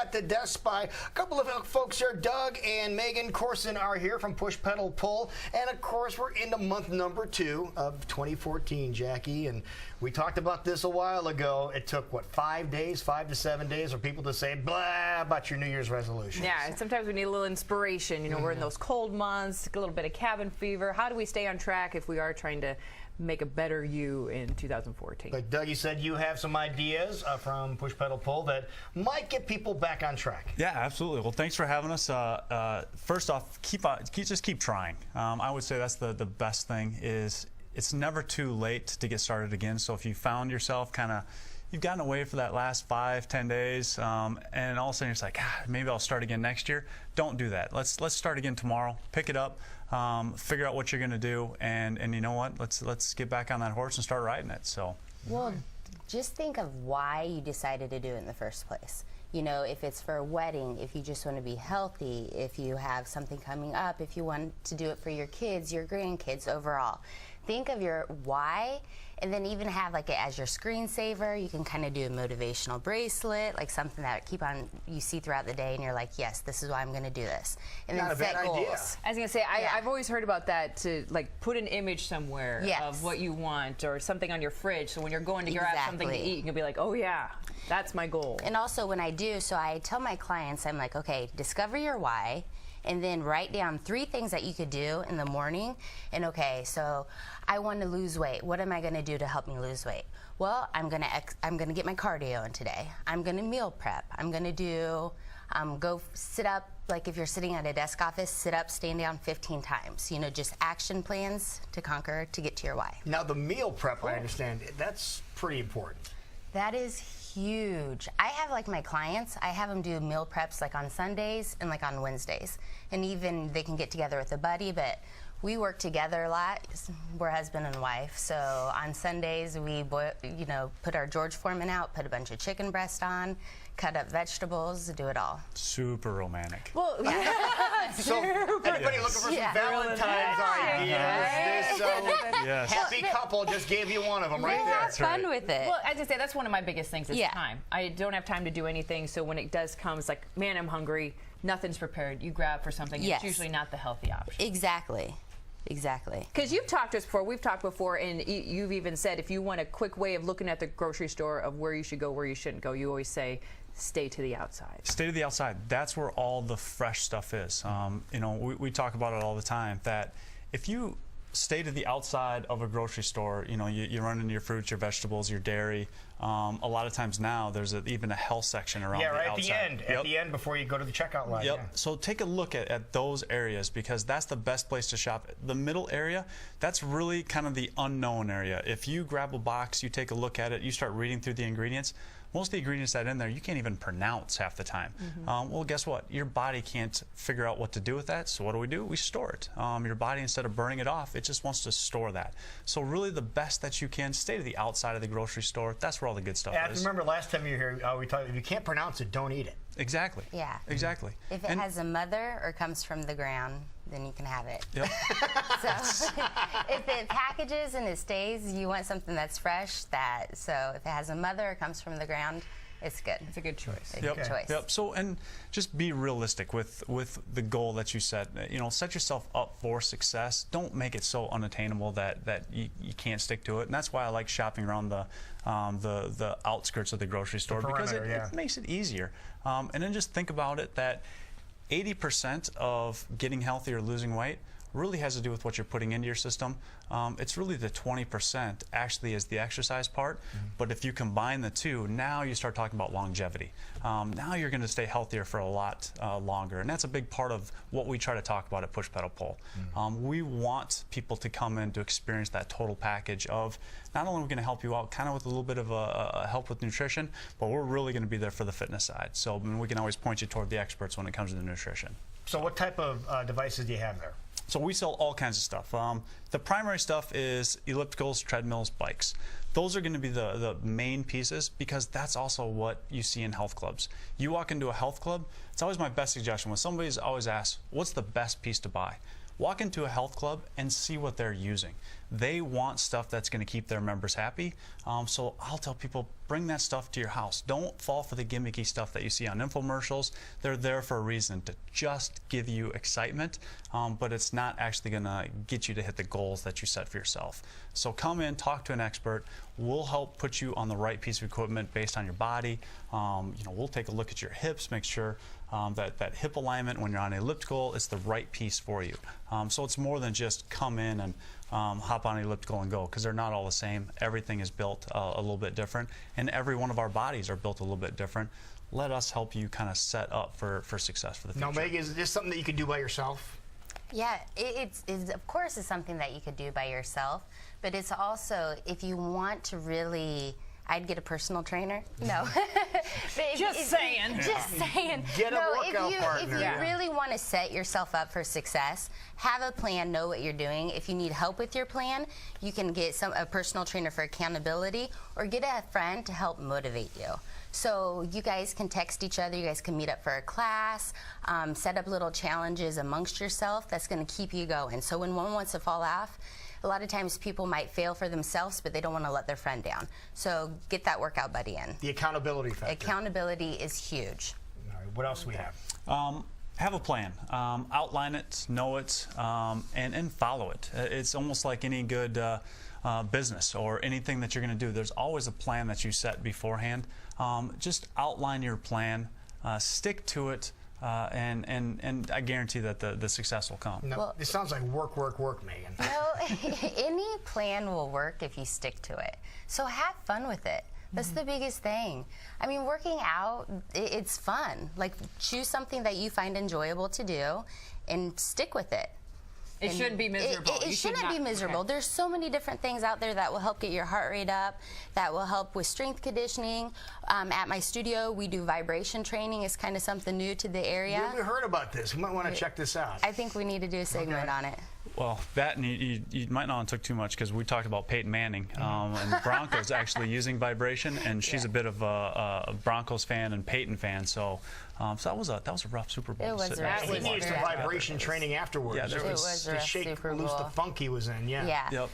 At the desk by a couple of folks here. Doug and Megan Courson are here from Push Pedal Pull, and of course we're into month number 2 of 2014, Jackie, and we talked about this a while ago. It took what, 5 days, 5 to 7 days for people to say blah about your New Year's resolutions. Yeah, sometimes we need a little inspiration. You know, we're in those cold months, a little bit of cabin fever. How do we stay on track if we are trying to make a better you in 2014? But Doug, you said you have some ideas from Push Pedal Pull that might get people back on track. Yeah, absolutely. Well, thanks for having us. First off, just keep trying. I would say that's the best thing. Is it's never too late to get started again. So if you found yourself you've gotten away for that last 5-10 days, and all of a sudden you're just like, maybe I'll start again next year. Don't do that. Let's start again tomorrow. Pick it up, figure out what you're going to do, and you know what? Let's get back on that horse and start riding it. So. Well, just think of why you decided to do it in the first place. You know, if it's for a wedding, if you just want to be healthy, if you have something coming up, if you want to do it for your kids, your grandkids, overall. Think of your why, and then even have like it as your screensaver. You can kind of do a motivational bracelet, like something that you see throughout the day, and you're like, yes, this is why I'm going to do this. And Not then set goals. I was going to say, I've always heard about that, to like put an image somewhere of what you want, or something on your fridge, so when you're going to grab something to eat, you can be like, oh yeah, that's my goal. And also when I do, so I tell my clients, I'm like, okay, discover your why, and then write down 3 things that you could do in the morning. And okay, so I want to lose weight. What am I going to do to help me lose weight? Well, I'm going to get my cardio in today. I'm going to meal prep. I'm going to do go sit up, like if you're sitting at a desk office, sit up, stand down 15 times. You know, just action plans to conquer, to get to your why. Now the meal prep, I understand, that's pretty important. That is huge. I have like my clients, I have them do meal preps like on Sundays and like on Wednesdays. And even they can get together with a buddy, but we work together a lot. We're husband and wife. So on Sundays we put our George Foreman out, put a bunch of chicken breast on, cut up vegetables, do it all. Super romantic. Well, so anybody looking for some Valentine's ideas? This happy couple just gave you one of them right there. Have fun with it. Well, as I say, that's one of my biggest things is time. I don't have time to do anything, so when it does come, it's like, man, I'm hungry. Nothing's prepared. You grab for something. It's usually not the healthy option. Exactly. Exactly. Because you've talked to us before, we've talked before, and you've even said if you want a quick way of looking at the grocery store of where you should go, where you shouldn't go, you always say, stay to the outside. Stay to the outside. That's where all the fresh stuff is. You know, we talk about it all the time, that if you stay to the outside of a grocery store, you know, you run into your fruits, your vegetables, your dairy. A lot of times now there's even a health section around the outside. At the end before you go to the checkout line. So take a look at those areas, because that's the best place to shop. The middle area, that's really kind of the unknown area. If you grab a box, you take a look at it, you start reading through the ingredients, most of the ingredients that are in there you can't even pronounce half the time. Well, guess what? Your body can't figure out what to do with that, so what do? We store it. Your body, instead of burning it off, it just wants to store that. So really the best that you can, stay to the outside of the grocery store. That's where all the good stuff is. Remember last time you were here, we talked, if you can't pronounce it, don't eat it. Exactly. Yeah. Exactly. If it has a mother or comes from the ground, then you can have it. So if it packages and it stays, you want something that's fresh. So if it has a mother or comes from the ground, it's good. It's a good choice. Good choice. So, and just be realistic with the goal that you set. You know, set yourself up for success. Don't make it so unattainable that you can't stick to it. And that's why I like shopping around the outskirts of the grocery store, because it makes it easier. And then just think about it that 80% of getting healthy or losing weight really has to do with what you're putting into your system. It's really the 20% actually is the exercise part, but if you combine the two, now you start talking about longevity. Now you're going to stay healthier for a lot longer, and that's a big part of what we try to talk about at Push Pedal Pull. We want people to come in to experience that total package of not only are we going to help you out kind of with a little bit of a help with nutrition, but we're really going to be there for the fitness side. So I mean, we can always point you toward the experts when it comes to the nutrition. So what type of devices do you have there? So we sell all kinds of stuff. The primary stuff is ellipticals, treadmills, bikes. Those are going to be the main pieces, because that's also what you see in health clubs. You walk into a health club, it's always my best suggestion when somebody's always asked, what's the best piece to buy? Walk into a health club and see what they're using. they want stuff that's going to keep their members happy. So I'll tell people, bring that stuff to your house. Don't fall for the gimmicky stuff that you see on infomercials. They're there for a reason, to just give you excitement, but it's not actually going to get you to hit the goals that you set for yourself. So come in, talk to an expert. We'll help put you on the right piece of equipment based on your body. We'll take a look at your hips, make sure that hip alignment when you're on elliptical is the right piece for you. So it's more than just come in and hop on elliptical and go, because they're not all the same. Everything is built a little bit different, and every one of our bodies are built a little bit different. Let us help you kind of set up for success for the future. Now, Meg, is this something that you can do by yourself? Yeah, it's of course it's something that you could do by yourself, but it's also, if you want to really, I'd get a personal trainer. No. Just saying. Just saying. Get a workout partner. If you really want to set yourself up for success, have a plan, know what you're doing. If you need help with your plan, you can get a personal trainer for accountability, or get a friend to help motivate you. So you guys can text each other, you guys can meet up for a class, set up little challenges amongst yourself that's going to keep you going. So when one wants to fall off, a lot of times people might fail for themselves, but they don't want to let their friend down. So get that workout buddy in. The accountability factor. Accountability is huge. All right, what else do we have? Have a plan. Outline it, know it, and follow it. It's almost like any good business or anything that you're going to do. There's always a plan that you set beforehand. Just outline your plan, stick to it, and I guarantee that the success will come. No, well, it sounds like work, Megan. No, any plan will work if you stick to it. So have fun with it. That's the biggest thing. I mean, working out, it's fun. Like, choose something that you find enjoyable to do and stick with it. It shouldn't be miserable. It shouldn't be miserable. Okay. There's so many different things out there that will help get your heart rate up, that will help with strength conditioning. At my studio, we do vibration training. It's kind of something new to the area. We heard about this. We might want to check this out. I think we need to do a segment on it. Well, that, and you might not have took too much, because we talked about Peyton Manning, and Broncos actually using vibration, and she's a bit of a Broncos fan and Peyton fan, so that was a rough Super Bowl. It was rough. He needed some vibration training afterwards. Yeah, it was to shake loose the funk he was in. Yeah. Yep.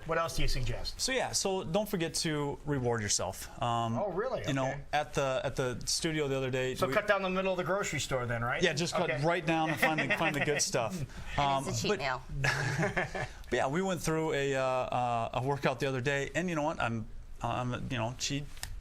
What else do you suggest? So don't forget to reward yourself. Oh, really? You know, at the studio the other day. So cut down the middle of the grocery store then, right? Yeah, just cut right down and find the good stuff. It's a cheat meal. But yeah, we went through a workout the other day, and you know what?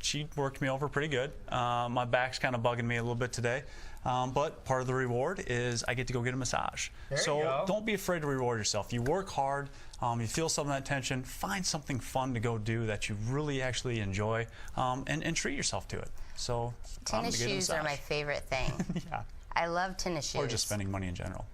She worked me over pretty good. My back's kind of bugging me a little bit today. But part of the reward is I get to go get a massage. So don't be afraid to reward yourself. You work hard, you feel some of that tension, find something fun to go do that you really actually enjoy, and treat yourself to it. So tennis shoes are my favorite thing. Yeah. I love tennis shoes. Or just spending money in general.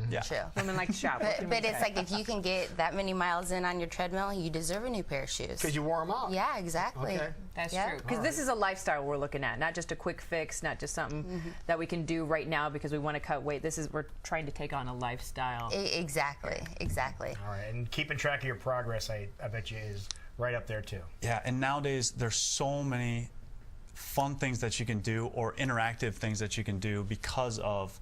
Yeah. True. Women like to shop. But it's like, if you can get that many miles in on your treadmill, you deserve a new pair of shoes. Because you wore them out. Yeah, exactly. Okay. That's true. Because this is a lifestyle we're looking at, not just a quick fix, not just something that we can do right now because we want to cut weight. We're trying to take on a lifestyle. Exactly. All right, and keeping track of your progress, I bet you, is right up there too. Yeah, and nowadays there's so many fun things that you can do, or interactive things that you can do because of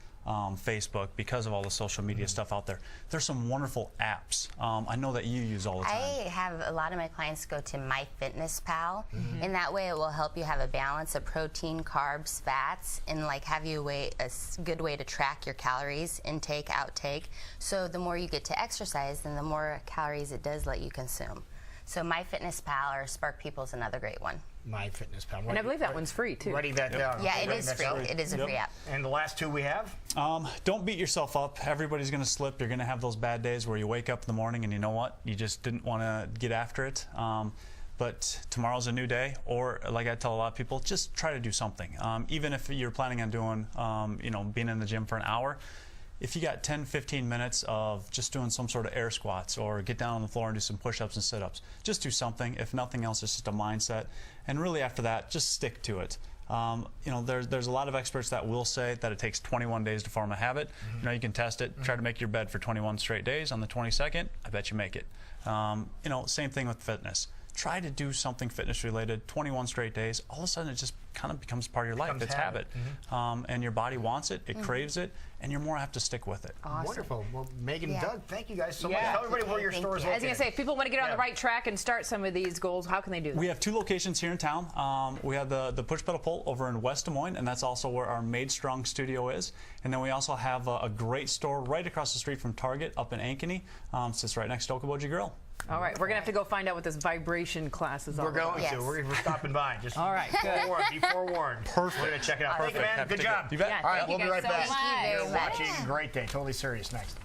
Facebook, because of all the social media stuff out there. There's some wonderful apps. I know that you use all the time. I have a lot of my clients go to MyFitnessPal, and that way it will help you have a balance of protein, carbs, fats, and like have you a good way to track your calories, intake, outtake. So the more you get to exercise, then the more calories it does let you consume. So MyFitnessPal or Spark People is another great one. MyFitnessPal. And I believe that one's free too. Writing that down. Yeah, it is free. It is a free app. And the last two we have? Don't beat yourself up. Everybody's going to slip. You're going to have those bad days where you wake up in the morning and you know what? You just didn't want to get after it. But tomorrow's a new day, or like I tell a lot of people, just try to do something. Even if you're planning on doing, being in the gym for an hour, if you got 10, 15 minutes of just doing some sort of air squats, or get down on the floor and do some push-ups and sit-ups, just do something. If nothing else, it's just a mindset. And really after that, just stick to it. There's a lot of experts that will say that it takes 21 days to form a habit. You can test it. Try to make your bed for 21 straight days. On the 22nd, I bet you make it. Same thing with fitness. Try to do something fitness related, 21 straight days. All of a sudden, it just kind of becomes part of your life. It's habit. And your body wants it, it craves it, and you're more apt to stick with it. Awesome. Wonderful. Well, Megan and Doug, thank you guys so much. Tell everybody where your store is located. I was going to say, if people want to get on the right track and start some of these goals, how can they do that? We have 2 locations here in town. We have the Push Pedal Pull over in West Des Moines, and that's also where our Made Strong studio is. And then we also have a great store right across the street from Target up in Ankeny. Sits right next to Okoboji Grill. All right, we're going to have to go find out what this vibration class is all about. We're going to. We're stopping by. Just all right, good. Be forewarned. Perfect. We're going to check it out. Perfect. Thank you, man. Good job. You bet. Yeah, all right, we'll be right back. Thank you very much. Watching Great Day. Totally serious next.